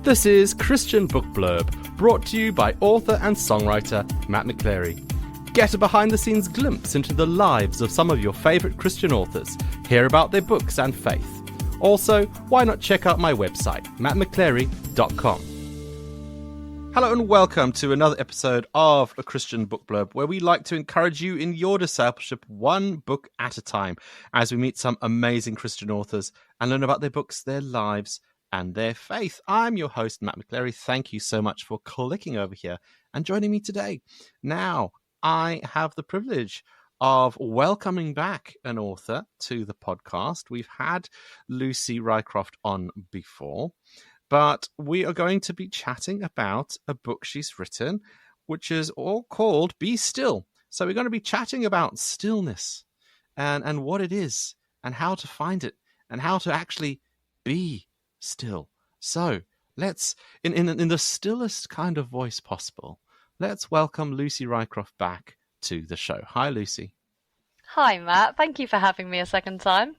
This is Christian Book Blurb, brought to you by author and songwriter Matt McChlery. Get a behind-the-scenes glimpse into the lives of some of your favourite Christian authors, hear about their books and faith. Also, why not check out my website, mattmcclery.com. Hello and welcome to another episode of A Christian Book Blurb, where we like to encourage you in your discipleship one book at a time as we meet some amazing Christian authors and learn about their books, their lives, and their faith. I'm your host, Matt McChlery. Thank you so much for clicking over here and joining me today. Now, I have the privilege of welcoming back an author to the podcast. We've had Lucy Rycroft on before, but we are going to be chatting about a book she's written, which is all called Be Still. So we're going to be chatting about stillness and what it is and how to find it and how to actually be still. So let's, in the stillest kind of voice possible, let's welcome Lucy Rycroft back to the show. Hi, Lucy. Hi, Matt. Thank you for having me a second time.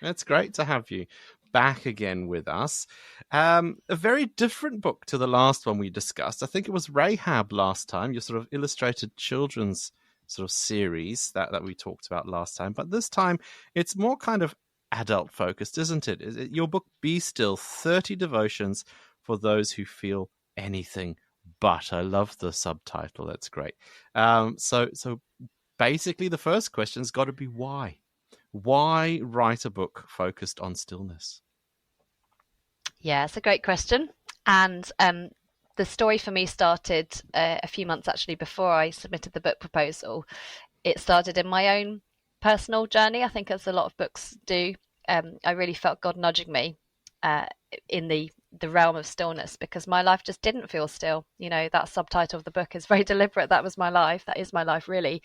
It's great to have you back again with us. A very different book to the last one we discussed. I think it was Rahab last time, your sort of illustrated children's sort of series that we talked about last time. But this time, it's more kind of adult focused, isn't it? Is it your book Be Still, 30 devotions for those who feel anything but? I love the subtitle. That's great. So basically the first question's got to be why? Why write a book focused on stillness? Yeah, it's a great question. And the story for me started a few months actually before I submitted the book proposal. It started in my own personal journey, I think, as a lot of books do. I really felt God nudging me in the realm of stillness, because my life just didn't feel still. You know, that subtitle of the book is very deliberate. That was my life. That is my life, really.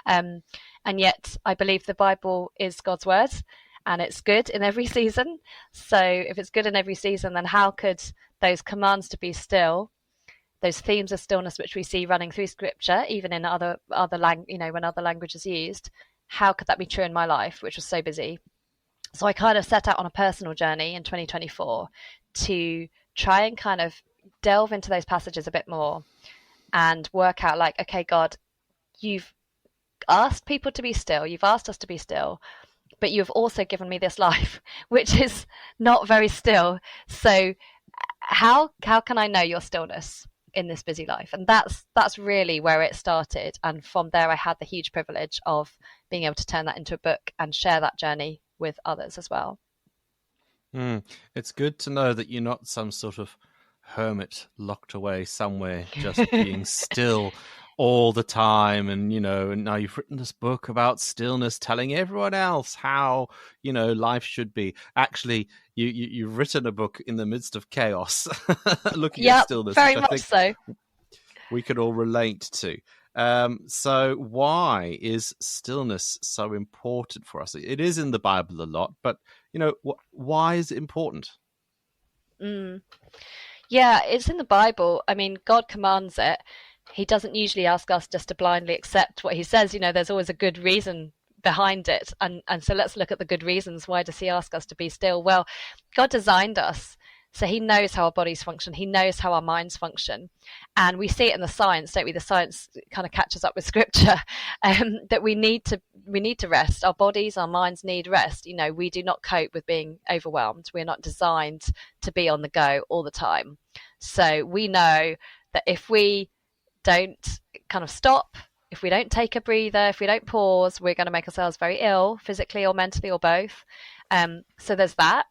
And yet I believe the Bible is God's word and it's good in every season. So if it's good in every season, then how could those commands to be still, those themes of stillness which we see running through scripture, even in other when other language is used, how could that be true in my life, which was so busy? So I kind of set out on a personal journey in 2024 to try and kind of delve into those passages a bit more and work out, like, okay, God, you've asked people to be still, you've asked us to be still, but you've also given me this life, which is not very still. So how can I know your stillness in this busy life? And that's really where it started. And from there, I had the huge privilege of being able to turn that into a book and share that journey with others as well. It's good to know that you're not some sort of hermit locked away somewhere, just being still all the time. And, and now you've written this book about stillness, telling everyone else how, life should be. Actually, you've written a book in the midst of chaos, looking at stillness. Very much so. We could all relate to. So why is stillness so important for us? It is in the Bible a lot, but, why is it important? Yeah, it's in the Bible. I mean, God commands it. He doesn't usually ask us just to blindly accept what he says. There's always a good reason behind it. And so let's look at the good reasons. Why does he ask us to be still? Well, God designed us. So he knows how our bodies function. He knows how our minds function. And we see it in the science, don't we? The science kind of catches up with scripture, that we need to rest. Our bodies, our minds need rest. We do not cope with being overwhelmed. We're not designed to be on the go all the time. So we know that if we don't kind of stop, if we don't take a breather, if we don't pause, we're going to make ourselves very ill, physically or mentally or both. So there's that.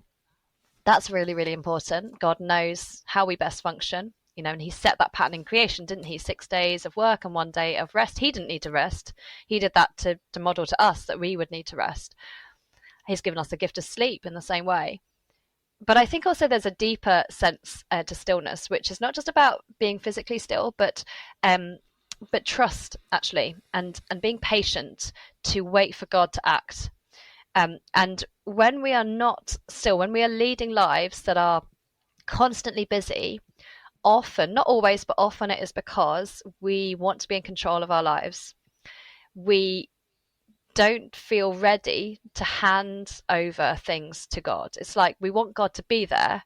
That's really, really important. God knows how we best function, and he set that pattern in creation, didn't he? 6 days of work and 1 day of rest. He didn't need to rest. He did that to model to us that we would need to rest. He's given us the gift of sleep in the same way. But I think also there's a deeper sense to stillness, which is not just about being physically still, but trust, actually, and being patient to wait for God to act. And when we are not still, when we are leading lives that are constantly busy, often, not always, but often it is because we want to be in control of our lives. We don't feel ready to hand over things to God. It's like we want God to be there,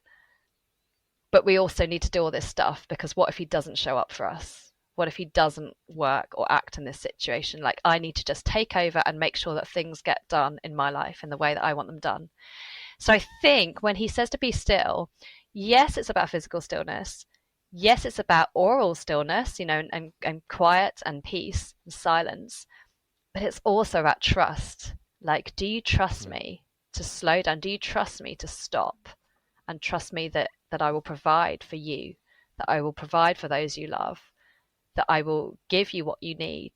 but we also need to do all this stuff, because what if he doesn't show up for us? What if he doesn't work or act in this situation? Like, I need to just take over and make sure that things get done in my life in the way that I want them done. So I think when he says to be still, yes, it's about physical stillness. Yes, it's about oral stillness, and quiet and peace and silence. But it's also about trust. Like, do you trust me to slow down? Do you trust me to stop and trust me that I will provide for you, that I will provide for those you love, that I will give you what you need,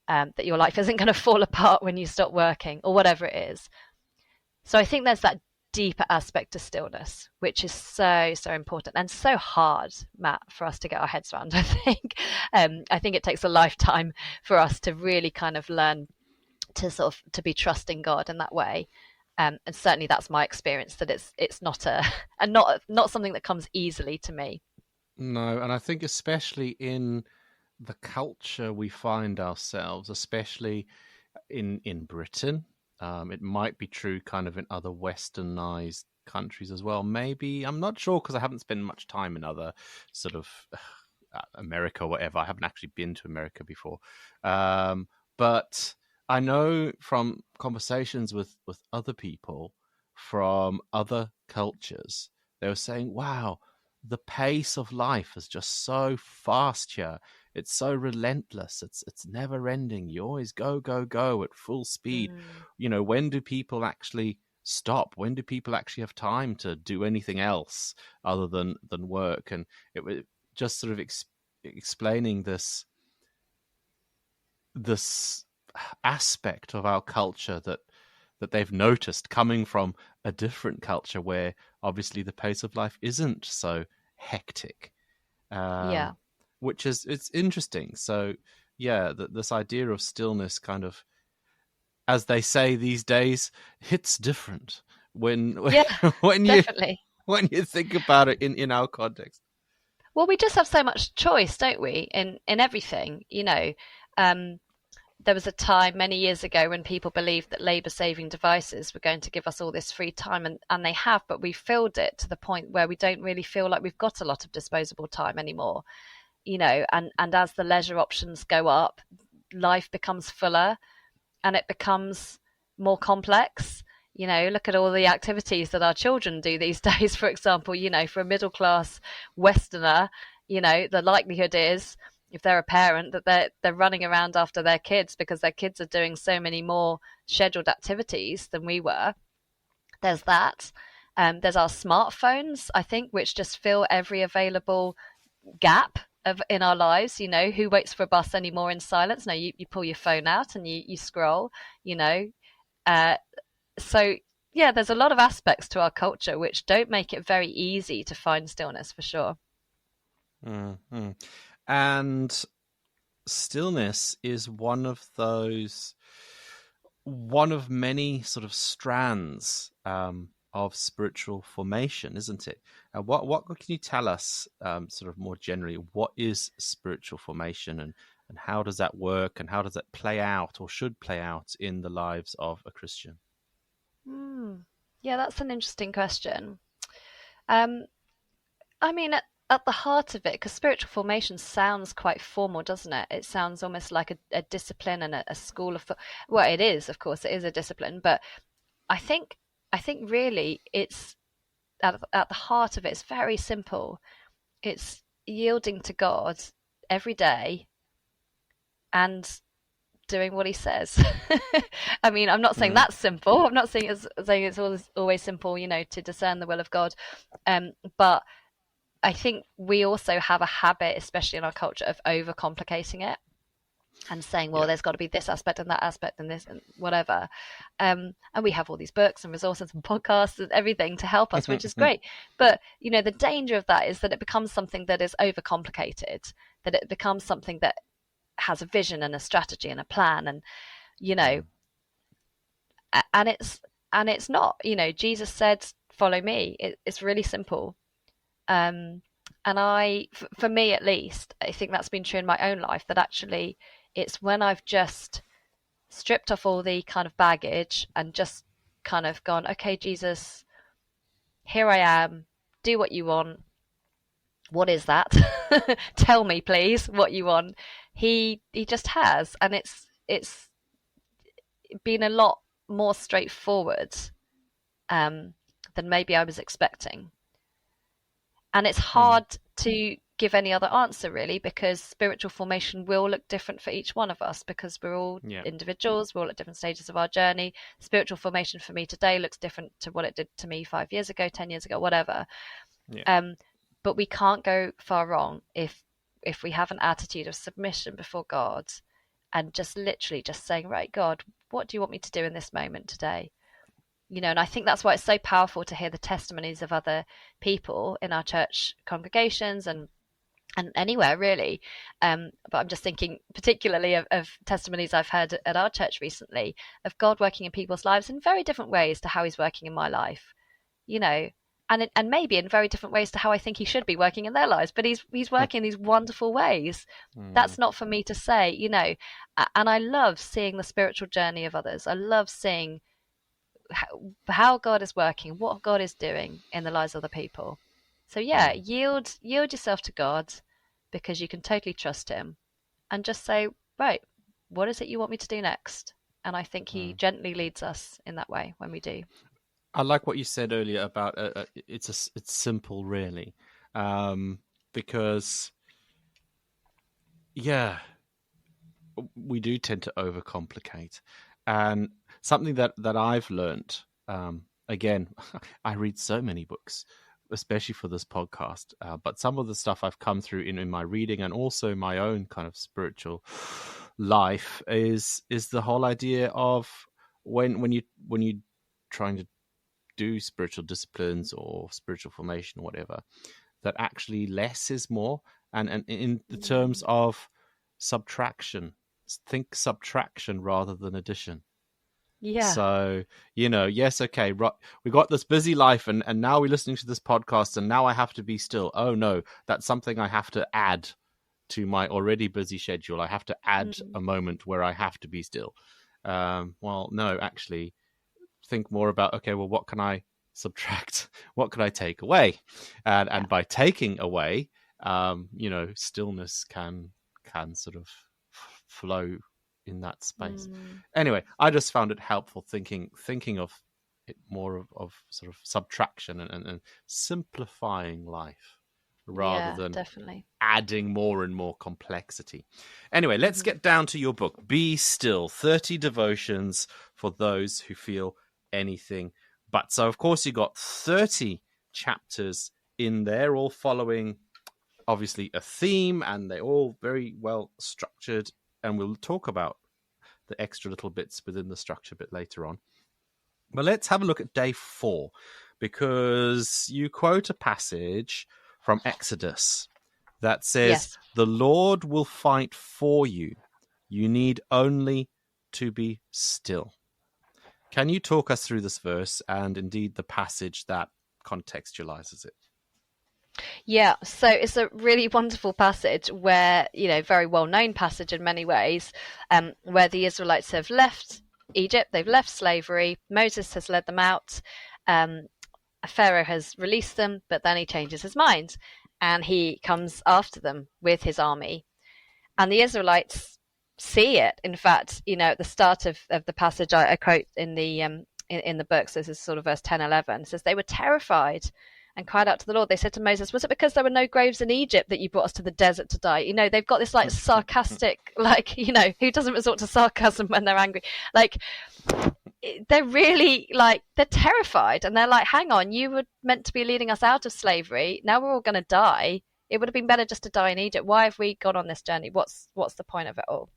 that your life isn't going to fall apart when you stop working or whatever it is. So I think there's that deeper aspect to stillness, which is so important and so hard, Matt, for us to get our heads around. I think it takes a lifetime for us to really kind of learn to be trusting God in that way. And certainly that's my experience, that it's not not something that comes easily to me. No, and I think especially in the culture we find ourselves, especially in Britain. It might be true kind of in other westernized countries as well. Maybe, I'm not sure, because I haven't spent much time in other sort of America or whatever. I haven't actually been to America before. But I know from conversations with other people from other cultures, they were saying, wow, the pace of life is just so fast here. It's so relentless. It's never ending. You always go at full speed. When do people actually stop? When do people actually have time to do anything else other than work? And it was just sort of explaining this aspect of our culture that they've noticed coming from a different culture where obviously the pace of life isn't so hectic. Which it's interesting. So yeah, this idea of stillness kind of, as they say these days, hits different when definitely. when you think about it in our context. Well, we just have so much choice, don't we, in everything, There was a time many years ago when people believed that labour-saving devices were going to give us all this free time, and they have, but we filled it to the point where we don't really feel like we've got a lot of disposable time anymore. And as the leisure options go up, life becomes fuller and it becomes more complex. Look at all the activities that our children do these days, for example. For a middle class Westerner, the likelihood is, if they're a parent, that they're running around after their kids because their kids are doing so many more scheduled activities than we were. There's that. There's our smartphones, I think, which just fill every available gap in our lives. Who waits for a bus anymore in silence? No, you pull your phone out and you scroll. So yeah, there's a lot of aspects to our culture which don't make it very easy to find stillness, for sure. Mm-hmm. And stillness is one of many sort of strands of spiritual formation, isn't it? What can you tell us, sort of more generally, what is spiritual formation, and how does that work, and how does it play out, or should play out, in the lives of a Christian? Yeah, that's an interesting question. I mean, at the heart of it, because spiritual formation sounds quite formal, doesn't it? It sounds almost like a discipline and a school of thought. Well, it is, of course, it is a discipline, but I think really it's at the heart of it. It's very simple. It's yielding to God every day and doing what he says. I mean, I'm not saying that's simple. I'm not saying it's always simple, to discern the will of God. But I think we also have a habit, especially in our culture, of overcomplicating it and saying, well, there's got to be this aspect and that aspect and this and whatever. And we have all these books and resources and podcasts and everything to help us, which is great. But, the danger of that is that it becomes something that is overcomplicated, that it becomes something that has a vision and a strategy and a plan, and and it's not. Jesus said, follow me. It's really simple. And for me at least, I think that's been true in my own life, that actually it's when I've just stripped off all the kind of baggage and just kind of gone, okay, Jesus, here I am, do what you want, what is that? Tell me, please, what you want. He just has, and it's been a lot more straightforward than maybe I was expecting. And it's hard to give any other answer, really, because spiritual formation will look different for each one of us, because we're all individuals, we're all at different stages of our journey. Spiritual formation for me today looks different to what it did to me 5 years ago, 10 years ago, whatever. But we can't go far wrong if we have an attitude of submission before God, and just literally just saying, right, God, what do you want me to do in this moment today? And I think that's why it's so powerful to hear the testimonies of other people in our church congregations and anywhere, really. But I'm just thinking particularly of testimonies I've heard at our church recently of God working in people's lives in very different ways to how he's working in my life, and maybe in very different ways to how I think he should be working in their lives. But he's working in these wonderful ways. That's not for me to say, and I love seeing the spiritual journey of others. I love seeing how God is working, what God is doing in the lives of other people. So yield yourself to God, because you can totally trust him, and just say, right, what is it you want me to do next? And I think he gently leads us in that way when we do. I like what you said earlier about it's simple, really, because we do tend to overcomplicate. And something that I've learned, again, I read so many books, especially for this podcast, but some of the stuff I've come through in my reading and also my own kind of spiritual life is the whole idea of when you trying to do spiritual disciplines or spiritual formation or whatever, that actually less is more. And in the terms of subtraction, think subtraction rather than addition. So, yes, okay, right, we got this busy life and now we're listening to this podcast and now I have to be still. Oh no, that's something I have to add to my already busy schedule. I have to add a moment where I have to be still. Well, no, actually think more about, okay, well, what can I subtract? What can I take away? And by taking away, stillness can sort of flow in that space. Anyway, I just found it helpful thinking of it more of sort of subtraction and simplifying life rather than definitely adding more and more complexity. Anyway, let's get down to your book, Be Still, 30 Devotions for Those Who Feel Anything But. So, of course, you got 30 chapters in there, all following, obviously, a theme, and they're all very well structured. And we'll talk about the extra little bits within the structure a bit later on. But let's have a look at day 4, because you quote a passage from Exodus that says, the Lord will fight for you. You need only to be still. Can you talk us through this verse and indeed the passage that contextualizes it? Yeah, so it's a really wonderful passage where, very well-known passage in many ways, where the Israelites have left Egypt, they've left slavery, Moses has led them out, Pharaoh has released them, but then he changes his mind and he comes after them with his army. And the Israelites see it. In fact, at the start of the passage I quote in the book, so this is sort of verse 10, 11, it says, they were terrified and cried out to the Lord. They said to Moses, was it because there were no graves in Egypt that you brought us to the desert to die? They've got this sarcastic, who doesn't resort to sarcasm when they're angry? They're really they're terrified, and they're like, hang on, you were meant to be leading us out of slavery. Now we're all going to die. It would have been better just to die in Egypt. Why have we gone on this journey? What's the point of it all?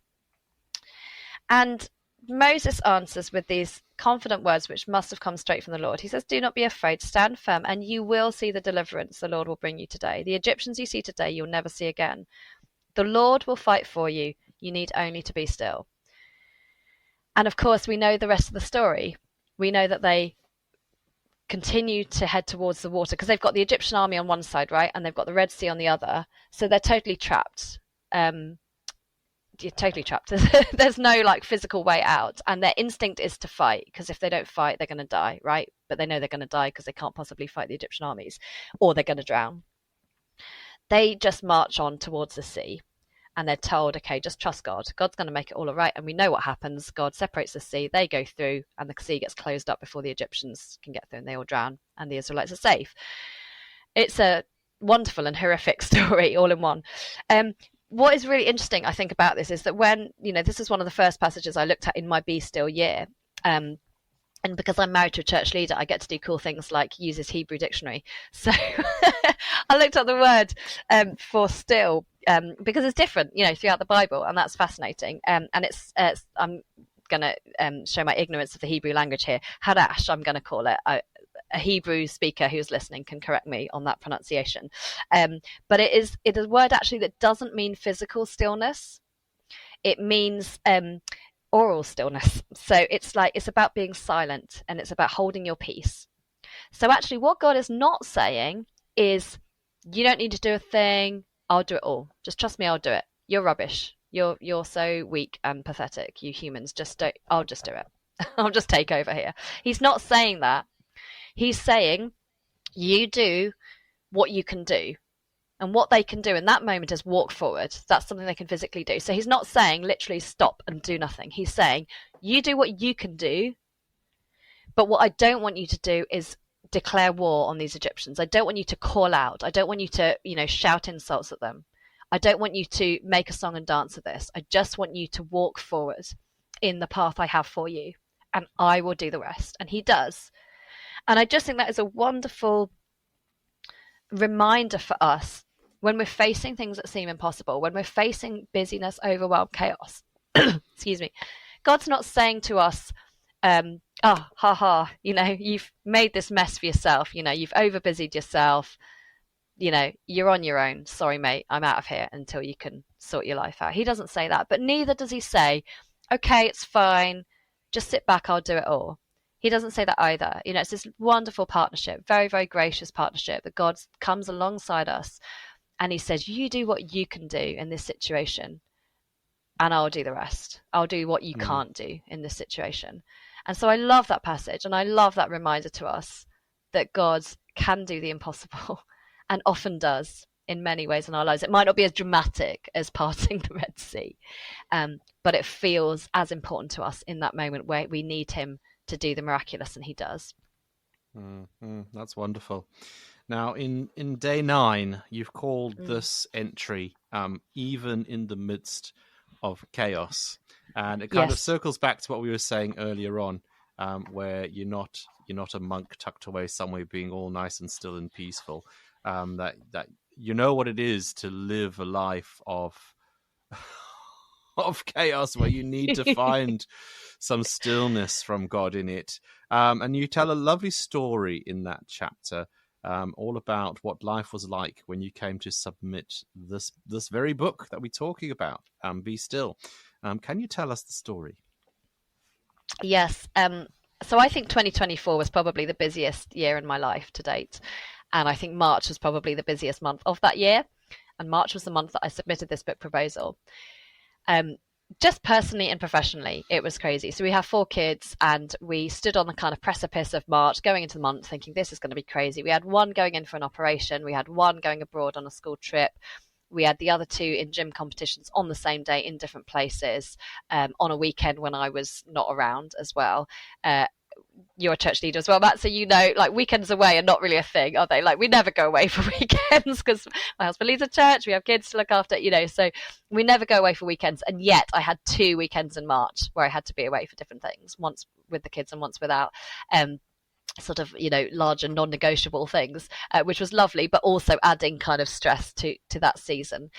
And Moses answers with these confident words, which must have come straight from the Lord. He says, do not be afraid, stand firm, and you will see the deliverance the Lord will bring you today. The Egyptians you see today, you'll never see again. The Lord will fight for you. You need only to be still. And of course, we know the rest of the story. We know that they continue to head towards the water because they've got the Egyptian army on one side, right? And they've got the Red Sea on the other. So they're totally trapped. You're totally trapped. There's no physical way out, and their instinct is to fight, because if they don't fight, they're going to die, right? But they know they're going to die because they can't possibly fight the Egyptian armies, or they're going to drown. They just march on towards the sea. And they're told, okay, just trust God. God's going to make it all right. And we know what happens. God separates the sea. They go through, and the sea gets closed up before the Egyptians can get through, and they all drown, and the Israelites are safe. It's a wonderful and horrific story all in one. What is really interesting, I think, about this is that when, this is one of the first passages I looked at in my Be Still year. And because I'm married to a church leader, I get to do cool things like use his Hebrew dictionary. So I looked up the word for still because it's different, throughout the Bible, and that's fascinating. And it's I'm going to show my ignorance of the Hebrew language here. Hadash, I'm going to call it. A Hebrew speaker who's listening can correct me on that pronunciation. But it is a word actually that doesn't mean physical stillness. It means oral stillness. So it's about being silent, and it's about holding your peace. So actually what God is not saying is, you don't need to do a thing, I'll do it all. Just trust me, I'll do it. You're rubbish. You're so weak and pathetic, you humans. I'll just do it. I'll just take over here. He's not saying that. He's saying, you do what you can do. And what they can do in that moment is walk forward. That's something they can physically do. So he's not saying literally stop and do nothing. He's saying, you do what you can do. But what I don't want you to do is declare war on these Egyptians. I don't want you to call out. I don't want you to, shout insults at them. I don't want you to make a song and dance of this. I just want you to walk forward in the path I have for you. And I will do the rest. And he does. And I just think that is a wonderful reminder for us when we're facing things that seem impossible, when we're facing busyness, overwhelm, chaos. Excuse me. God's not saying to us, you've made this mess for yourself. You've overbusied yourself. You're on your own. Sorry, mate, I'm out of here until you can sort your life out. He doesn't say that, but neither does he say, okay, it's fine. Just sit back. I'll do it all. He doesn't say that either. It's this wonderful partnership, very, very gracious partnership that God comes alongside us, and he says, you do what you can do in this situation, and I'll do the rest. I'll do what you can't do in this situation. And so I love that passage, and I love that reminder to us that God can do the impossible and often does in many ways in our lives. It might not be as dramatic as parting the Red Sea, but it feels as important to us in that moment where we need him to do the miraculous, and he does. That's wonderful. Now, in day 9, you've called this entry even in the midst of chaos, and it kind of circles back to what we were saying earlier on, where you're not a monk tucked away somewhere being all nice and still and peaceful. That you know what it is to live a life of chaos, where you need to find some stillness from God in it. And you tell a lovely story in that chapter, all about what life was like when you came to submit this very book that we're talking about, Be Still. Can you tell us the story? Yes. So I think 2024 was probably the busiest year in my life to date. And I think March was probably the busiest month of that year. And March was the month that I submitted this book proposal. Just personally and professionally, it was crazy. So we have 4 kids, and we stood on the kind of precipice of March going into the month thinking this is going to be crazy. We had one going in for an operation. We had one going abroad on a school trip. We had the other 2 in gym competitions on the same day in different places, on a weekend when I was not around as well. You're a church leader as well, Matt, so weekends away are not really a thing, are they? We never go away for weekends because my husband leads a church, we have kids to look after, so we never go away for weekends. And yet I had 2 weekends in March where I had to be away for different things, once with the kids and once without. Sort of, larger non-negotiable things, which was lovely, but also adding kind of stress to that season.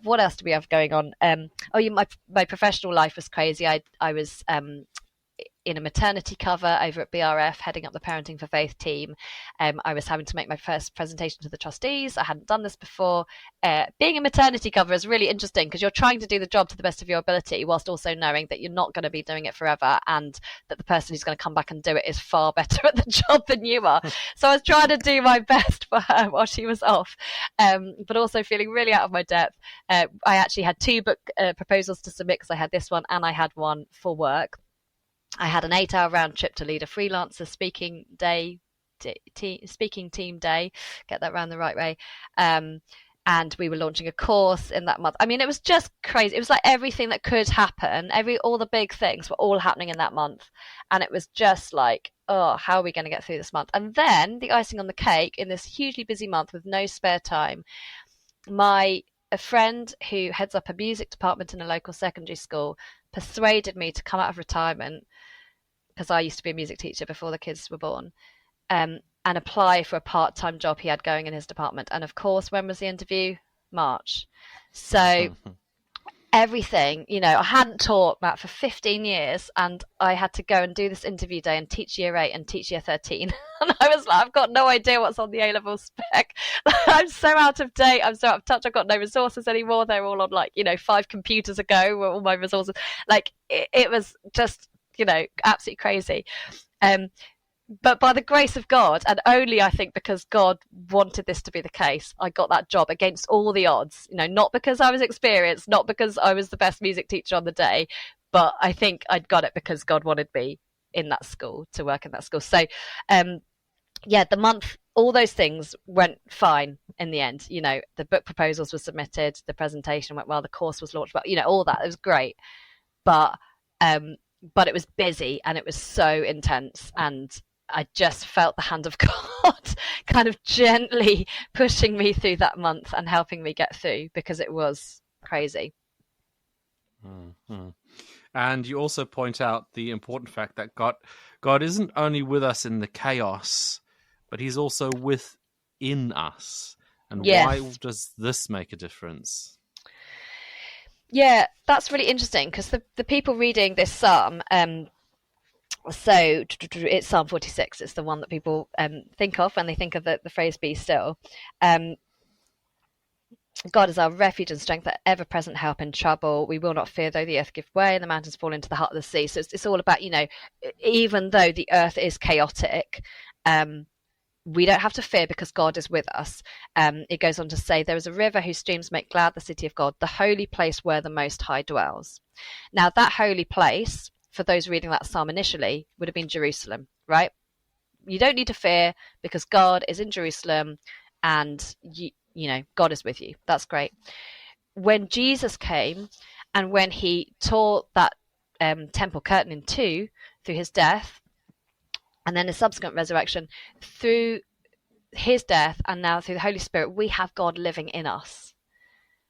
What else do we have going on? My professional life was crazy. I was in a maternity cover over at BRF, heading up the Parenting for Faith team. I was having to make my first presentation to the trustees. I hadn't done this before. Being a maternity cover is really interesting because you're trying to do the job to the best of your ability whilst also knowing that you're not going to be doing it forever and that the person who's going to come back and do it is far better at the job than you are. So I was trying to do my best for her while she was off, but also feeling really out of my depth. I actually had 2 book proposals to submit because I had this one and I had one for work. I had an 8-hour round trip to lead a freelancer speaking team day, get that round the right way. and we were launching a course in that month. I mean, it was just crazy. It was like everything that could happen, all the big things were all happening in that month. And it was just like, oh, how are we going to get through this month? And then the icing on the cake, in this hugely busy month with no spare time, a friend who heads up a music department in a local secondary school persuaded me to come out of retirement, because I used to be a music teacher before the kids were born, and apply for a part-time job he had going in his department. And of course, when was the interview? March. So everything, I hadn't taught Matt for 15 years, and I had to go and do this interview day and teach year 8 and teach year 13. And I was like, I've got no idea what's on the A-level spec. I'm so out of date. I'm so out of touch. I've got no resources anymore. They're all on 5 computers ago were all my resources. It was just, absolutely crazy. But by the grace of God, and only I think because God wanted this to be the case, I got that job against all the odds. Not because I was experienced, not because I was the best music teacher on the day, but I think I'd got it because God wanted me in that school, to work in that school. So, the month, all those things went fine in the end. The book proposals were submitted, the presentation went well, the course was launched, but all that, it was great. But it was busy and it was so intense, and I just felt the hand of God kind of gently pushing me through that month and helping me get through, because it was crazy. Mm-hmm. And you also point out the important fact that God isn't only with us in the chaos, but he's also within us. And yes. Why does this make a difference? Yeah, that's really interesting, because the people reading this psalm, so it's Psalm 46. It's the one that people think of when they think of the phrase "be still." God is our refuge and strength, that ever-present help in trouble. We will not fear though the earth give way and the mountains fall into the heart of the sea. So it's all about, even though the earth is chaotic, we don't have to fear because God is with us. It goes on to say, there is a river whose streams make glad the city of God, the holy place where the Most High dwells. Now, that holy place, for those reading that psalm initially, would have been Jerusalem, right? You don't need to fear because God is in Jerusalem, and God is with you. That's great. When Jesus came and when he tore that temple curtain in two through his death, and then his subsequent resurrection, through his death and now through the Holy Spirit, we have God living in us.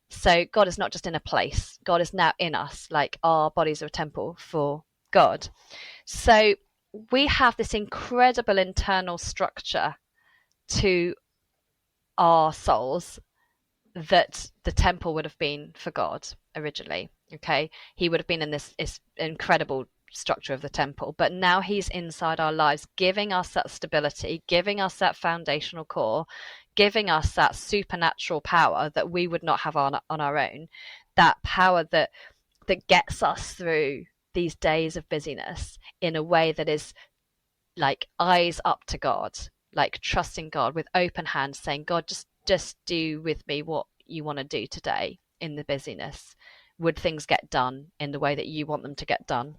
So God is not just in a place. God is now in us, like our bodies are a temple for God. So we have this incredible internal structure to our souls that the temple would have been for God originally. Okay, he would have been in this incredible structure of the temple, but now he's inside our lives, giving us that stability, giving us that foundational core, giving us that supernatural power that we would not have on our own, that power that gets us through these days of busyness in a way that is like eyes up to God, like trusting God with open hands, saying, God, just do with me what you want to do today in the busyness. Would things get done in the way that you want them to get done?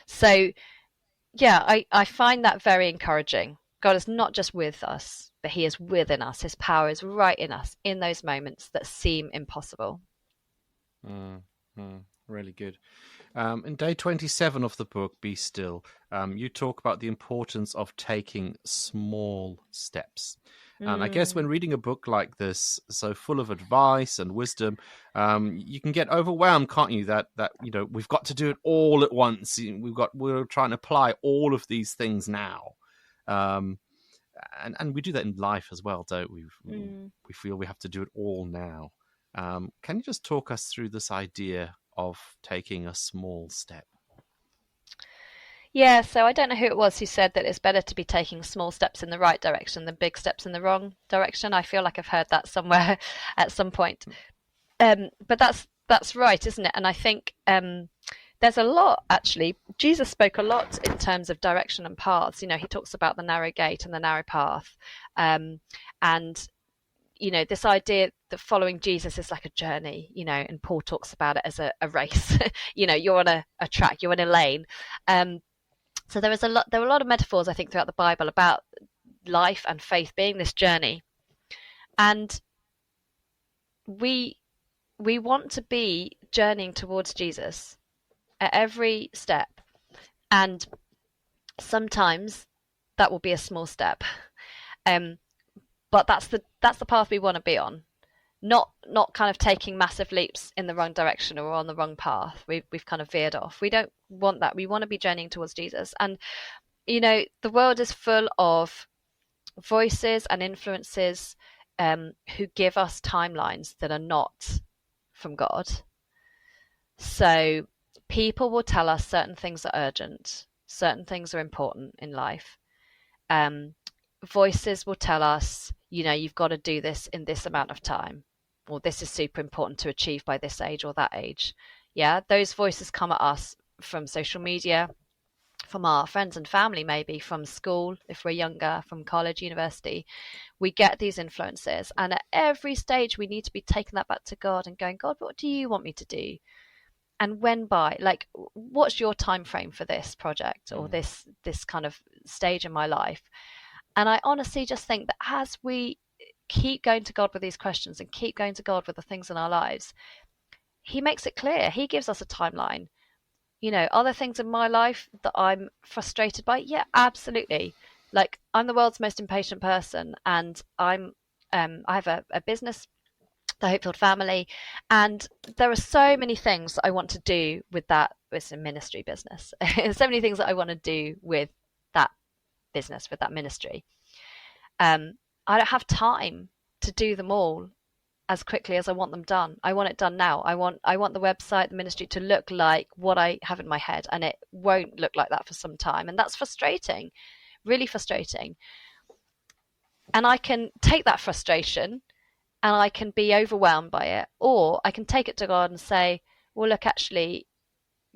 So, yeah, I find that very encouraging. God is not just with us, but he is within us. His power is right in us in those moments that seem impossible. Really good. In day 27 of the book, Be Still, you talk about the importance of taking small steps. And I guess when reading a book like this, so full of advice and wisdom, you can get overwhelmed, can't you? That we've got to do it all at once. We're trying to apply all of these things now, and we do that in life as well, don't we? We feel we have to do it all now. Can you just talk us through this idea of taking a small step? Yeah, so I don't know who it was who said that it's better to be taking small steps in the right direction than big steps in the wrong direction. I feel like I've heard that somewhere at some point. But that's right, isn't it? And I think there's a lot, actually. Jesus spoke a lot in terms of direction and paths. He talks about the narrow gate and the narrow path. And this idea that following Jesus is like a journey, and Paul talks about it as a race. You're on a track, you're in a lane. So there were a lot of metaphors, I think, throughout the Bible about life and faith being this journey. And we want to be journeying towards Jesus at every step, and sometimes that will be a small step, but that's the path we want to be on. Not kind of taking massive leaps in the wrong direction or on the wrong path. We've kind of veered off. We don't want that. We want to be journeying towards Jesus. And the world is full of voices and influences who give us timelines that are not from God. So people will tell us certain things are urgent, certain things are important in life. Voices will tell us, you've got to do this in this amount of time, or this is super important to achieve by this age or that age. Yeah, those voices come at us from social media, from our friends and family, maybe from school if we're younger, from college, university. We get these influences, and at every stage we need to be taking that back to God and going, God, what do you want me to do? And when by, like, what's your time frame for this project or this kind of stage in my life? And I honestly just think that as we keep going to God with these questions and keep going to God with the things in our lives, he makes it clear. He gives us a timeline. Are there things in my life that I'm frustrated by? Yeah, absolutely. Like, I'm the world's most impatient person, and I have a business, the Hope-Filled Family, and there are so many things that I want to do with that. It's a ministry business. There's so many things that I want to do with that business, with that ministry. I don't have time to do them all as quickly as I want them done. I want it done now. I want the website, the ministry to look like what I have in my head, and it won't look like that for some time. And that's frustrating, really frustrating. And I can take that frustration and I can be overwhelmed by it, or I can take it to God and say, well, look, actually,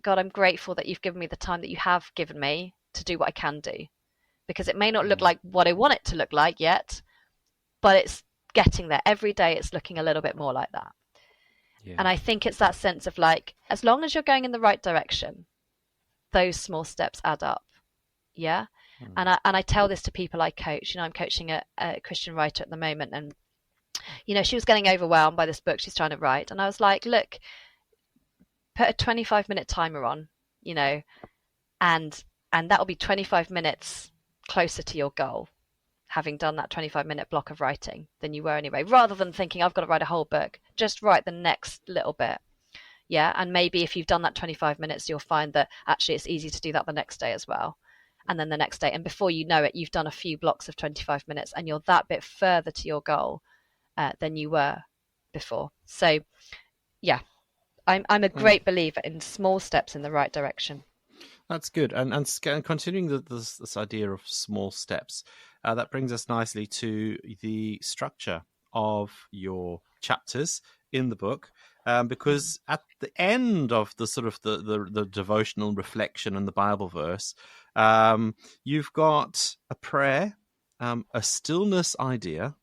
God, I'm grateful that you've given me the time that you have given me to do what I can do, because it may not look like what I want it to look like yet, but it's getting there. Every day it's looking a little bit more like that. Yeah. And I think it's that sense of, like, as long as you're going in the right direction, those small steps add up. Yeah. And I tell this to people I coach. I'm coaching a Christian writer at the moment, and she was getting overwhelmed by this book she's trying to write, and I was like, look, put a 25-minute timer on, and that'll be 25 minutes closer to your goal, having done that 25-minute block of writing, than you were anyway. Rather than thinking I've got to write a whole book, just write the next little bit. Yeah. And maybe if you've done that 25 minutes, you'll find that actually it's easy to do that the next day as well, and then the next day, and before you know it, you've done a few blocks of 25 minutes and you're that bit further to your goal than you were before. So yeah, I'm a great believer in small steps in the right direction. That's good. And continuing this idea of small steps, that brings us nicely to the structure of your chapters in the book, because at the end of the sort of the devotional reflection and the Bible verse, you've got a prayer, a stillness idea,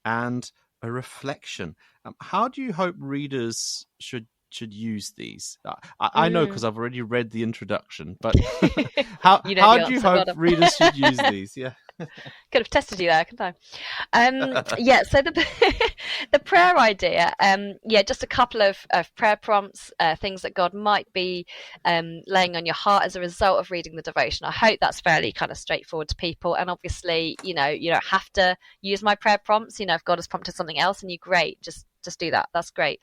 and a reflection. How do you hope readers should use these? I know, because I've already read the introduction, but how do you hope readers should use these? Yeah. Could have tested you there, couldn't I? Yeah, so the prayer idea, just a couple of prayer prompts, things that God might be laying on your heart as a result of reading the devotion. I hope that's fairly kind of straightforward to people, and obviously, you don't have to use my prayer prompts. If God has prompted something else and great, just do that. That's great.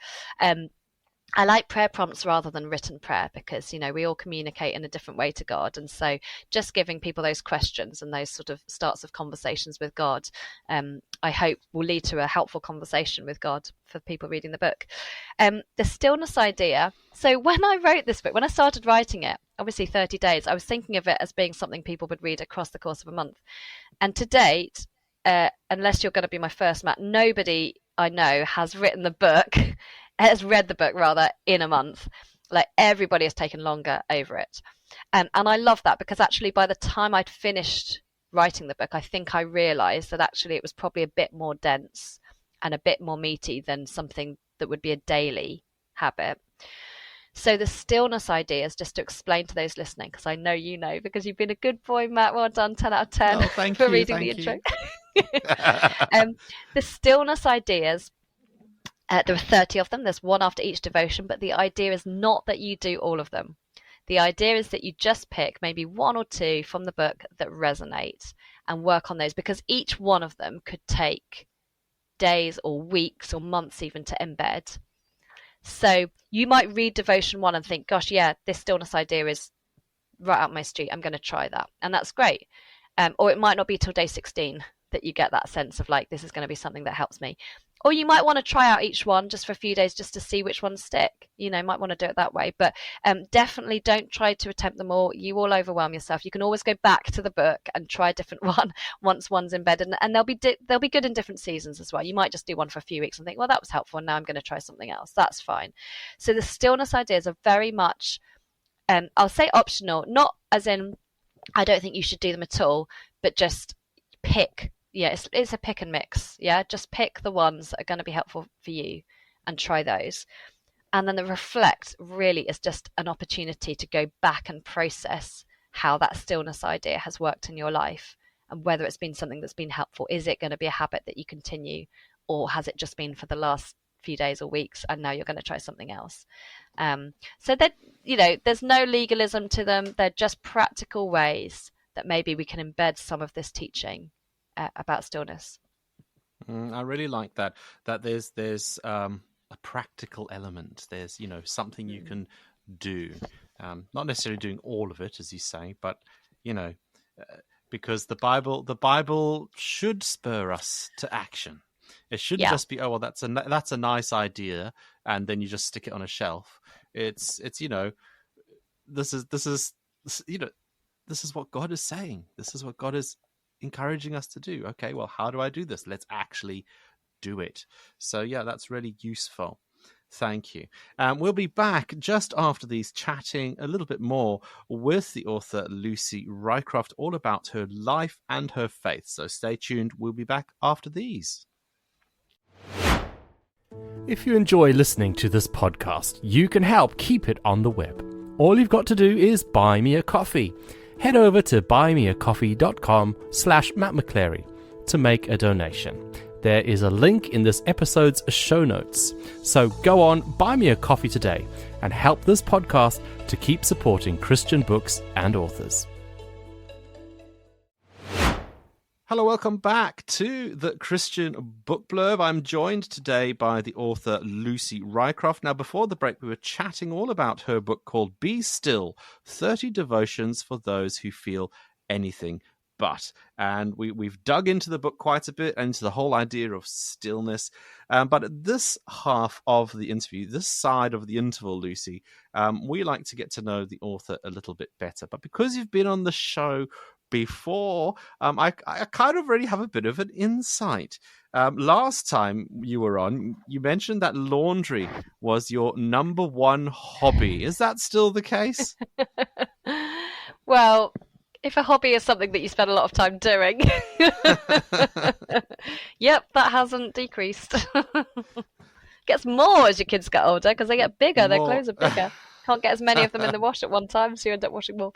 I like prayer prompts rather than written prayer, because, we all communicate in a different way to God. And so just giving people those questions and those sort of starts of conversations with God, I hope will lead to a helpful conversation with God for people reading the book. The stillness idea. So when I wrote this book, when I started writing it, obviously 30 days, I was thinking of it as being something people would read across the course of a month. And to date, unless you're going to be my first, Matt, nobody I know has read the book rather in a month. Like, everybody has taken longer over it, and I love that, because actually by the time I'd finished writing the book, I think I realized that actually it was probably a bit more dense and a bit more meaty than something that would be a daily habit. So the stillness idea is just to explain to those listening, because I know because you've been a good boy, Matt. Well done, 10 out of 10 for reading the intro. The stillness ideas There are 30 of them. There's one after each devotion, but the idea is not that you do all of them. The idea is that you just pick maybe one or two from the book that resonate and work on those, because each one of them could take days or weeks or months even to embed. So you might read devotion 1 and think, gosh, yeah, this stillness idea is right up my street. I'm going to try that. And that's great. Or it might not be till day 16 that you get that sense of like, this is going to be something that helps me. Or you might want to try out each one just for a few days just to see which ones stick. Might want to do it that way. But definitely don't try to attempt them all. You will overwhelm yourself. You can always go back to the book and try a different one once one's embedded. And they'll be good in different seasons as well. You might just do one for a few weeks and think, well, that was helpful, and now I'm going to try something else. That's fine. So the stillness ideas are very much, I'll say optional, not as in I don't think you should do them at all, but just pick. Yeah, it's a pick and mix. Yeah, just pick the ones that are going to be helpful for you and try those. And then the reflect really is just an opportunity to go back and process how that stillness idea has worked in your life and whether it's been something that's been helpful. Is it going to be a habit that you continue, or has it just been for the last few days or weeks and now you're going to try something else? So that, there's no legalism to them. They're just practical ways that maybe we can embed some of this teaching about stillness. I really like that there's a practical element. There's something you can do, not necessarily doing all of it, as you say, but because the Bible should spur us to action. It shouldn't just be, oh well, that's a nice idea, and then you just stick it on a shelf. It's this is what God is saying. This is what God is encouraging us to do. Okay, well, how do I do this? Let's actually do it. So yeah, that's really useful. Thank you. We'll be back just after these, chatting a little bit more with the author Lucy Rycroft, all about her life and her faith. So stay tuned. We'll be back after these. If you enjoy listening to this podcast, you can help keep it on the web. All you've got to do is buy me a coffee. Head over to buymeacoffee.com/Matt McChlery to make a donation. There is a link in this episode's show notes. So go on, buy me a coffee today and help this podcast to keep supporting Christian books and authors. Hello, welcome back to the Christian Book Blurb. I'm joined today by the author Lucy Rycroft. Now, before the break, we were chatting all about her book called Be Still, 30 Devotions for Those Who Feel Anything But. And we've dug into the book quite a bit, into the whole idea of stillness. But at this half of the interview, this side of the interval, Lucy, we like to get to know the author a little bit better. But because you've been on the show before, I kind of already have a bit of an insight. Last time you were on, you mentioned that laundry was your number one hobby. Is that still the case? Well, if a hobby is something that you spend a lot of time doing, yep, that hasn't decreased. Gets more as your kids get older because they get bigger, their clothes are bigger. Can't get as many of them in the wash at one time, so you end up washing more.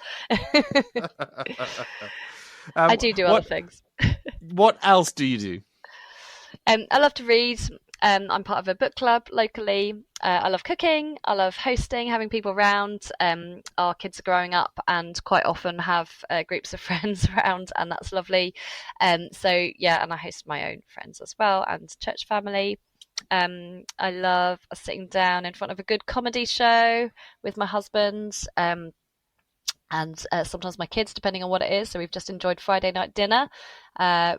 I do other things. What else do you do? I love to read. I'm part of a book club locally. I love cooking. I love hosting, having people around. Our kids are growing up and quite often have groups of friends around, and that's lovely. So yeah, and I host my own friends as well and church family. I love sitting down in front of a good comedy show with my husband, and sometimes my kids, depending on what it is. So we've just enjoyed Friday night dinner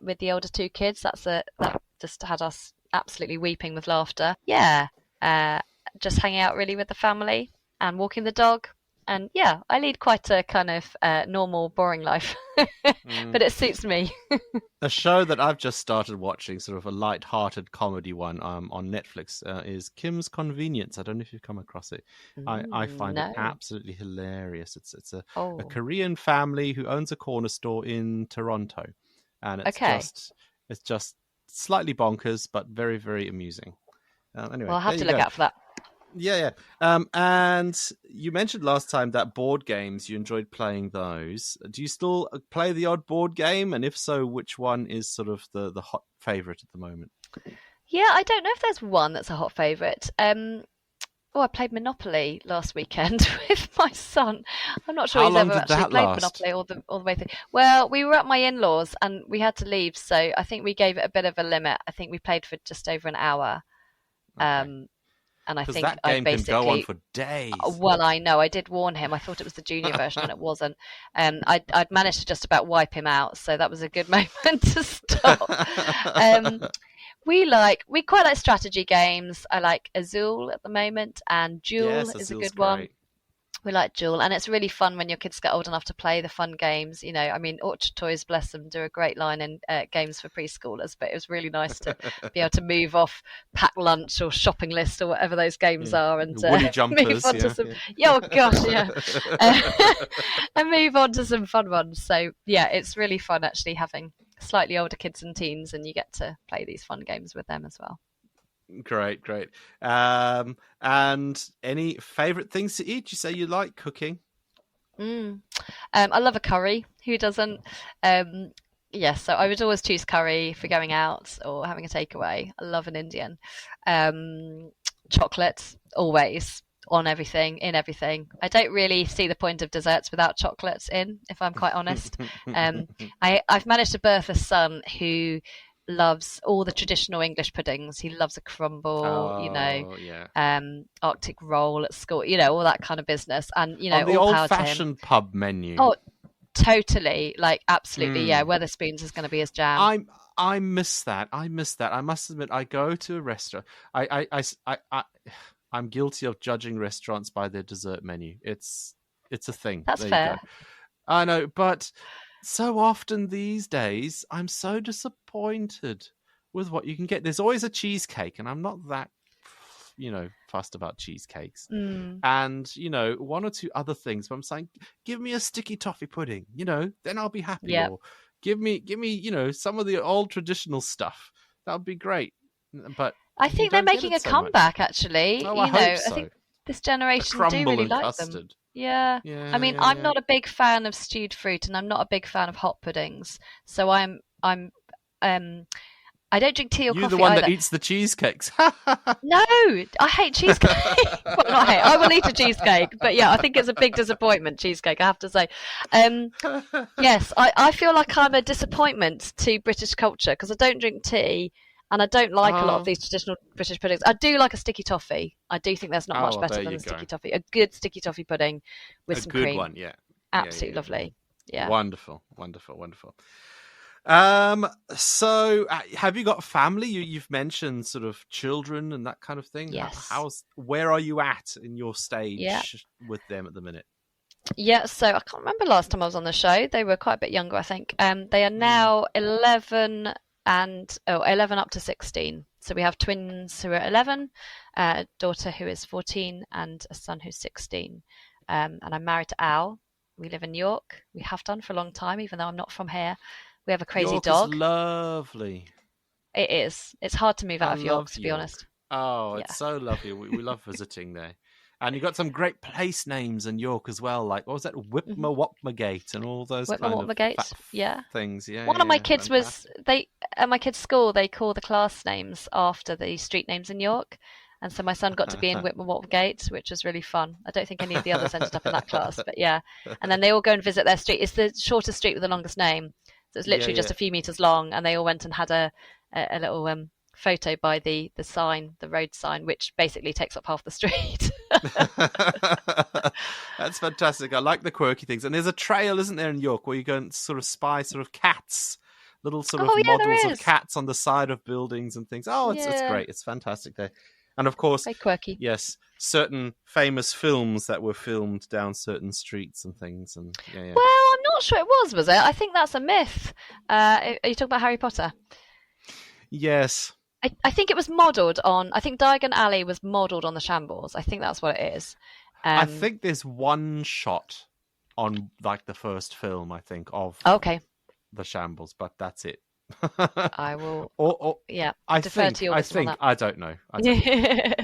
with the older two kids. That just had us absolutely weeping with laughter. Yeah, just hanging out really with the family and walking the dog. And yeah, I lead quite a kind of normal, boring life, but it suits me. A show that I've just started watching, sort of a light-hearted comedy one on Netflix, is Kim's Convenience. I don't know if you've come across it. I find it absolutely hilarious. It's a Korean family who owns a corner store in Toronto, and it's just slightly bonkers, but very, very amusing. Anyway, well, I'll have to look out for that. Yeah. And you mentioned last time that board games, you enjoyed playing those. Do you still play the odd board game? And if so, which one is sort of the hot favorite at the moment? Yeah, I don't know if there's one that's a hot favourite. Oh, I played Monopoly last weekend with my son. I'm not sure How he's long ever did actually that played last? Monopoly all the way through. Well, we were at my in-laws and we had to leave, so I think we gave it a bit of a limit. I think we played for just over an hour. Okay. Um, and I Because think that I game can go on basically, for days. well, I know I did warn him. I thought it was the junior version and it wasn't. I'd managed to just about wipe him out, so that was a good moment to stop. Um, we quite like strategy games. I like Azul at the moment, and Duel Yes, is a Azul's good one. great. We like Duel, and it's really fun when your kids get old enough to play the fun games. I mean, Orchard Toys, bless them, do a great line in games for preschoolers. But it was really nice to be able to move off pack lunch or shopping list or whatever those games Yeah. are, and Woolly move jumpers, on to yeah, some. yeah. Yeah, oh gosh, yeah, and move on to some fun ones. So yeah, it's really fun actually having slightly older kids and teens, and you get to play these fun games with them as well. Great, great. And any favorite things to eat? You say you like cooking? Mm. I love a curry. Who doesn't? Yes, so I would always choose curry for going out or having a takeaway. I love an Indian. Chocolate, always on everything, in everything. I don't really see the point of desserts without chocolates in, if I'm quite honest. I've managed to birth a son who loves all the traditional English puddings. He loves a crumble, Oh, yeah. Arctic roll at school, all that kind of business. And, On the all power to him. old-fashioned pub menu. Oh, totally. Like, absolutely. Yeah. Weatherspoons is going to be his jam. I miss that. I must admit, I go to a restaurant. I'm guilty of judging restaurants by their dessert menu. It's a thing. That's There fair. you go. I know, but so often these days, I'm so disappointed with what you can get. There's always a cheesecake, and I'm not that, fussed about cheesecakes. Mm. And, one or two other things. But I'm saying, give me a sticky toffee pudding, then I'll be happy. Yep. Or give me, some of the old traditional stuff. That would be great. But I think they're don't get making it a so comeback, much. actually. Oh, I hope so. I think this A generation do crumble really and like custard. them. Yeah. Yeah, I mean, yeah, I'm yeah. not a big fan of stewed fruit, and I'm not a big fan of hot puddings. So I don't drink tea or You coffee the one either. that eats the cheesecakes. No, I hate cheesecake. Well, not hate. I will eat a cheesecake, but yeah, I think it's a big disappointment. Cheesecake, I have to say. Yes, I feel like I'm a disappointment to British culture because I don't drink tea and I don't like a lot of these traditional British puddings. I do like a sticky toffee. I do think there's not much better there than you a sticky go. toffee. A good sticky toffee pudding with A some good cream. one, yeah. Absolutely Yeah. lovely. Yeah. Wonderful. So have you got family? You've mentioned sort of children and that kind of thing. Yes. Where are you at in your stage Yeah. with them at the minute? Yeah, so I can't remember last time I was on the show. They were quite a bit younger, I think. They are now 11 up to 16. So we have twins who are 11, a daughter who is 14, and a son who's 16. And I'm married to Al. We live in York. We have done for a long time, even though I'm not from here. We have a crazy York dog. is lovely. It is. It's hard to move out of York, love to be York. honest. Oh, Yeah. it's so lovely. We love visiting there. And you've got some great place names in York as well, like what was that, Whitmer-Wopmergate and all those kind of Whitmer-Wopmergate, yeah. things. Yeah, One of my kids fantastic. at my kids' school, they call the class names after the street names in York. And so my son got to be in Whitmer-Wopmergate, which was really fun. I don't think any of the others ended up in that class, but yeah. And then they all go and visit their street. It's the shortest street with the longest name. So it's literally just a few meters long, and they all went and had a little photo by the sign, the road sign, which basically takes up half the street. That's fantastic. I like the quirky things. And there's a trail, isn't there, in York, where you go and sort of spy sort of cats, little sort of models of cats on the side of buildings and things. Oh, it's great. It's fantastic there. And of course, very quirky. Yes, certain famous films that were filmed down certain streets and things. And Well, I'm not sure it was it? I think that's a myth. Are you talking about Harry Potter? Yes. I think it was modelled on. I think Diagon Alley was modelled on the Shambles. I think that's what it is. I think there's one shot on like the first film, I think, of the Shambles, but that's it. I will. I defer to your wisdom on that. I don't know.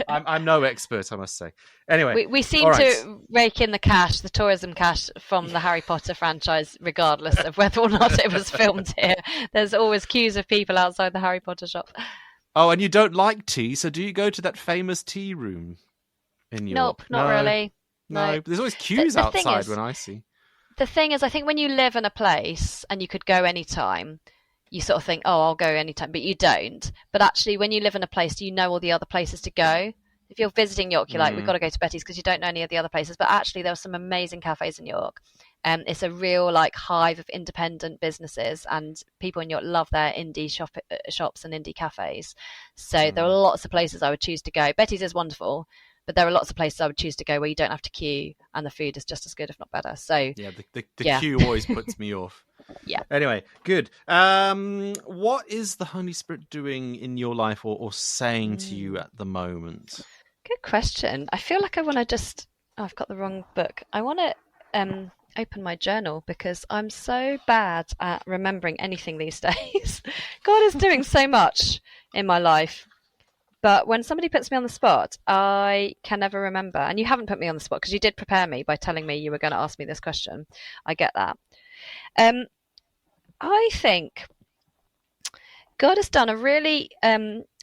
I'm no expert, I must say. Anyway, we seem to rake in the cash, the tourism cash from the Harry Potter franchise, regardless of whether or not it was filmed here. There's always queues of people outside the Harry Potter shop. Oh, and you don't like tea, so do you go to that famous tea room in York? Nope, not really. No. No. There's always queues The thing outside is, when I see. I think when you live in a place and you could go anytime, you sort of think, oh, I'll go anytime, but you don't. But actually, when you live in a place, you know all the other places to go. If you're visiting York, you're like, we've got to go to Betty's because you don't know any of the other places. But actually, there are some amazing cafes in York. It's a real like hive of independent businesses, and people in York love their indie shops and indie cafes. So there are lots of places I would choose to go. Betty's is wonderful, but there are lots of places I would choose to go where you don't have to queue and the food is just as good, if not better. So yeah, the queue always puts me off. Yeah. Anyway, good. What is the Holy Spirit doing in your life or saying to you at the moment? Good question. I feel like I want to just... Oh, I've got the wrong book. I want to open my journal because I'm so bad at remembering anything these days. God is doing so much in my life. But when somebody puts me on the spot, I can never remember. And you haven't put me on the spot because you did prepare me by telling me you were going to ask me this question. I get that. I think God has done a really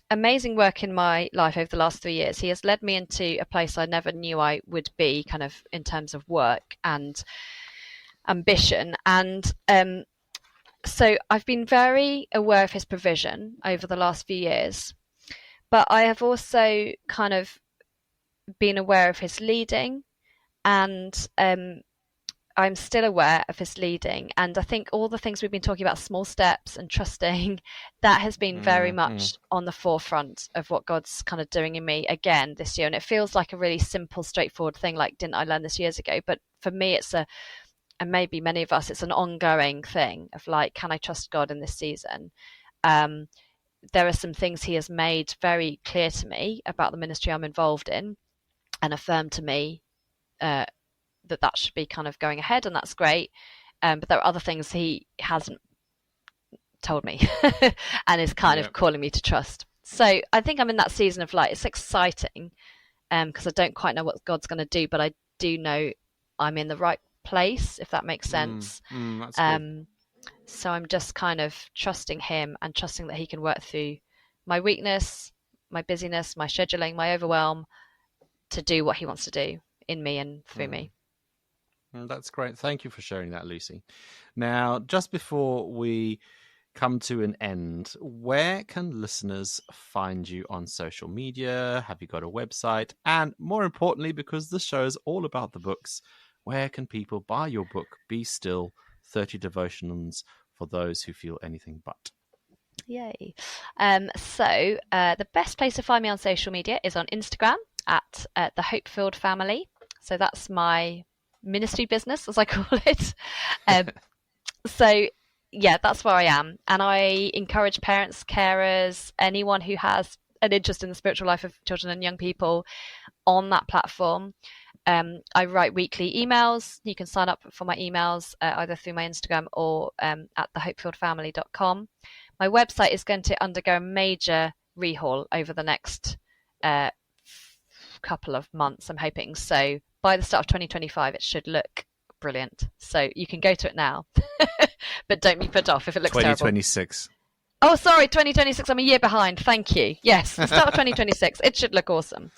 amazing work in my life over the last 3 years. He has led me into a place I never knew I would be, kind of in terms of work and ambition. And so I've been very aware of his provision over the last few years. But I have also kind of been aware of his leading, and I'm still aware of his leading. And I think all the things we've been talking about, small steps and trusting, that has been very much on the forefront of what God's kind of doing in me again this year. And it feels like a really simple, straightforward thing, like, didn't I learn this years ago? But for me, and maybe many of us, it's an ongoing thing of like, can I trust God in this season? There are some things he has made very clear to me about the ministry I'm involved in and affirmed to me that should be kind of going ahead, and that's great. But there are other things he hasn't told me and is kind of calling me to trust. So I think I'm in that season of like, it's exciting because I don't quite know what God's going to do, but I do know I'm in the right place, if that makes sense. That's good. So I'm just kind of trusting him and trusting that he can work through my weakness, my busyness, my scheduling, my overwhelm to do what he wants to do in me and through me. That's great. Thank you for sharing that, Lucy. Now, just before we come to an end, where can listeners find you on social media? Have you got a website? And more importantly, because the show is all about the books, where can people buy your book, Be Still, 30 Devotions for Those Who Feel Anything But? Yay. So the best place to find me on social media is on Instagram at the Hope-Filled Family. So that's my ministry business, as I call it. So yeah, that's where I am. And I encourage parents, carers, anyone who has an interest in the spiritual life of children and young people on that platform. I write weekly emails. You can sign up for my emails either through my Instagram or at thehopefilledfamily.com. My website is going to undergo a major rehaul over the next couple of months, I'm hoping. So by the start of 2025, it should look brilliant. So you can go to it now, but don't be put off if it looks 2026. Terrible. Oh, sorry, 2026. I'm a year behind. Thank you. Yes, the start of 2026. It should look awesome.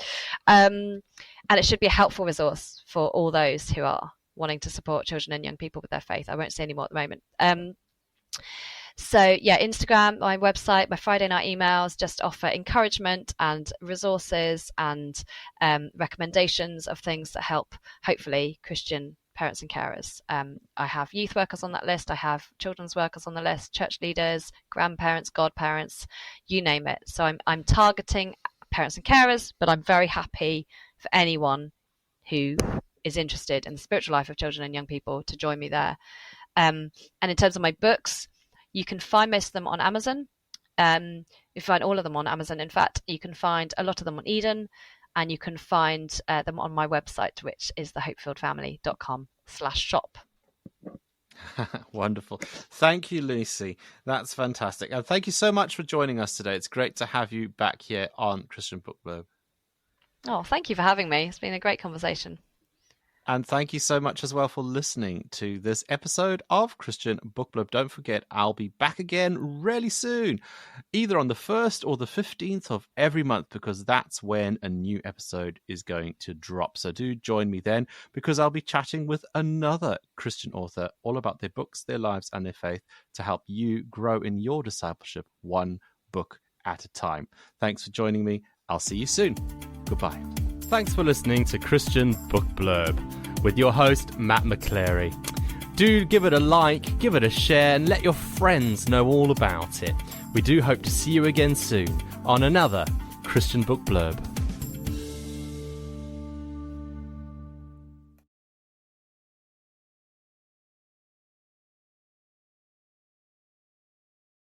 And it should be a helpful resource for all those who are wanting to support children and young people with their faith. I won't say any more at the moment. So yeah, Instagram, my website, my Friday night emails just offer encouragement and resources and recommendations of things that help, hopefully, Christian parents and carers. I have youth workers on that list. I have children's workers on the list, church leaders, grandparents, godparents, you name it. So I'm targeting parents and carers, but I'm very happy for anyone who is interested in the spiritual life of children and young people to join me there. And in terms of my books, you can find most of them on Amazon. You find all of them on Amazon. In fact, you can find a lot of them on Eden, and you can find them on my website, which is thehopefilledfamily.com/shop. Wonderful. Thank you, Lucy. That's fantastic. And thank you so much for joining us today. It's great to have you back here on Christian Book Blurb. Oh, thank you for having me. It's been a great conversation. And thank you so much as well for listening to this episode of Christian Book Blurb. Don't forget, I'll be back again really soon, either on the 1st or the 15th of every month, because that's when a new episode is going to drop. So do join me then, because I'll be chatting with another Christian author all about their books, their lives, and their faith to help you grow in your discipleship one book at a time. Thanks for joining me. I'll see you soon. Goodbye. Thanks for listening to Christian Book Blurb with your host, Matt McChlery. Do give it a like, give it a share, and let your friends know all about it. We do hope to see you again soon on another Christian Book Blurb.